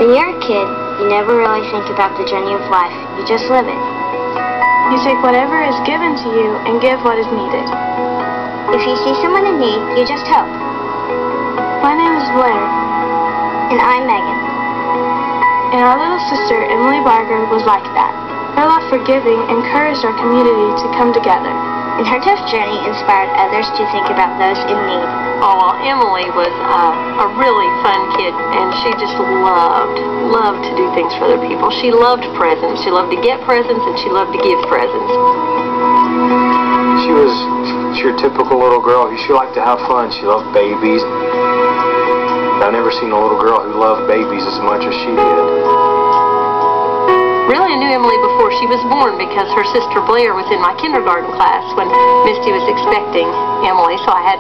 When you're a kid, you never really think about the journey of life. You just live it. You take whatever is given to you and give what is needed. If you see someone in need, you just help. My name is Blair. And I'm Megan. And our little sister, Emily Barger, was like that. Her love for giving encouraged our community to come together. And her tough journey inspired others to think about those in need. Oh, well, Emily was a really fun kid, and she just loved to do things for other people. She loved presents. She loved to get presents, and she loved to give presents. She was your typical little girl. She liked to have fun. She loved babies. I've never seen a little girl who loved babies as much as she did. Really, I knew Emily before she was born because her sister Blair was in my kindergarten class when Misty was expecting Emily. So I had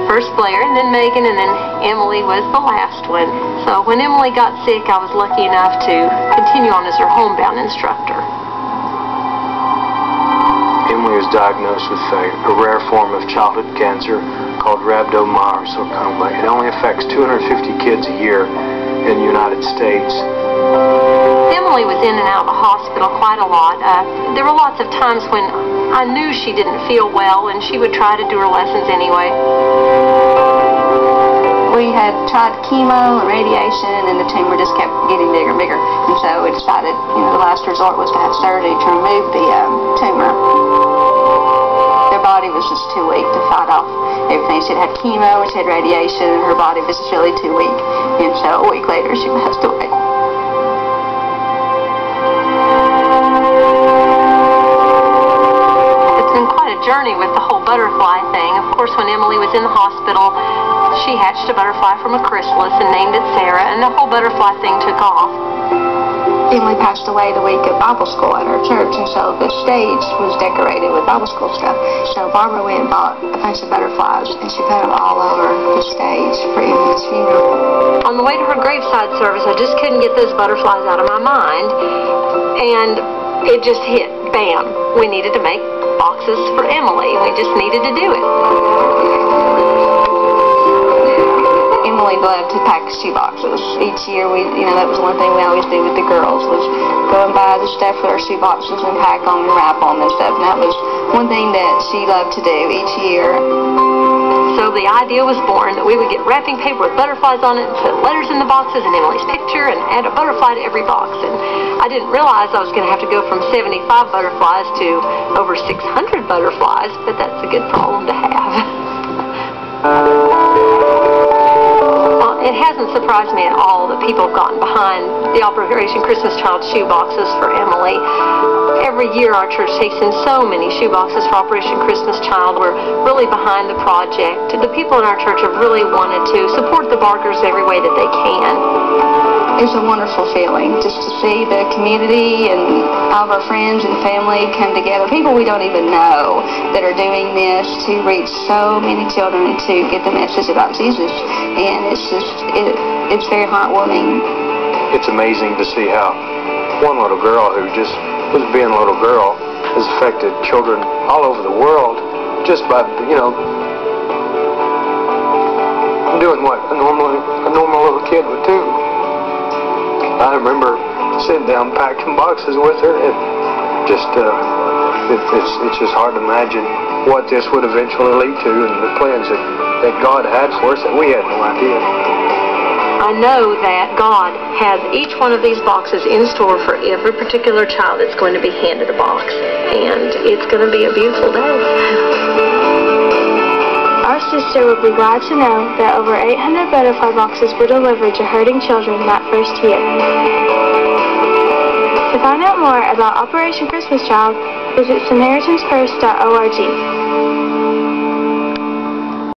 first Blair and then Megan, and then Emily was the last one. So when Emily got sick, I was lucky enough to continue on as her homebound instructor. Emily was diagnosed with a rare form of childhood cancer called rhabdomyosarcoma. It only affects 250 kids a year in the United States. Emily was in and out of the hospital quite a lot. There were lots of times when I knew she didn't feel well, and she would try to do her lessons anyway. We had tried chemo and radiation, and the tumor just kept getting bigger and bigger. And so we decided, the last resort was to have surgery to remove the tumor. Their body was just too weak to fight off everything. She had chemo, she had radiation, and her body was just really too weak. And so a week later, she passed away. Journey with the whole butterfly thing. Of course, when Emily was in the hospital, she hatched a butterfly from a chrysalis and named it Sarah, and the whole butterfly thing took off. Emily passed away the week of Bible school at our church, and so the stage was decorated with Bible school stuff. So Barbara went and bought a bunch of butterflies, and she put them all over the stage for Emily's funeral. On the way to her graveside service, I just couldn't get those butterflies out of my mind, and it just hit, bam, we needed to make boxes for Emily. We just needed to do it. Emily loved to pack shoe boxes. Each year, that was one thing we always did with the girls, was go and buy the stuff for our shoe boxes and pack them and wrap them and stuff. And that was one thing that she loved to do each year. So the idea was born that we would get wrapping paper with butterflies on it and put letters in the boxes and Emily's picture and add a butterfly to every box. And I didn't realize I was going to have to go from 75 butterflies to over 600 butterflies, but that's a good problem to have. Well, it hasn't surprised me at all that people have gotten behind the Operation Christmas Child shoe boxes for Emily. Every year our church takes in so many shoe boxes for Operation Christmas Child. We're really behind the project. The people in our church have really wanted to support the Bargers every way that they can. It's a wonderful feeling just to see the community and all of our friends and family come together. People we don't even know that are doing this to reach so many children to get the message about Jesus. And it's very heartwarming. It's amazing to see how one little girl who just was being a little girl has affected children all over the world just by, doing what a normal little kid would do. I remember sitting down packing boxes with her, and just it's just hard to imagine what this would eventually lead to and the plans that God had for us that we had no idea. I know that God has each one of these boxes in store for every particular child that's going to be handed a box, and it's going to be a beautiful day. Our sister would be glad to know that over 800 butterfly boxes were delivered to hurting children that first year. To find out more about Operation Christmas Child, visit SamaritansFirst.org.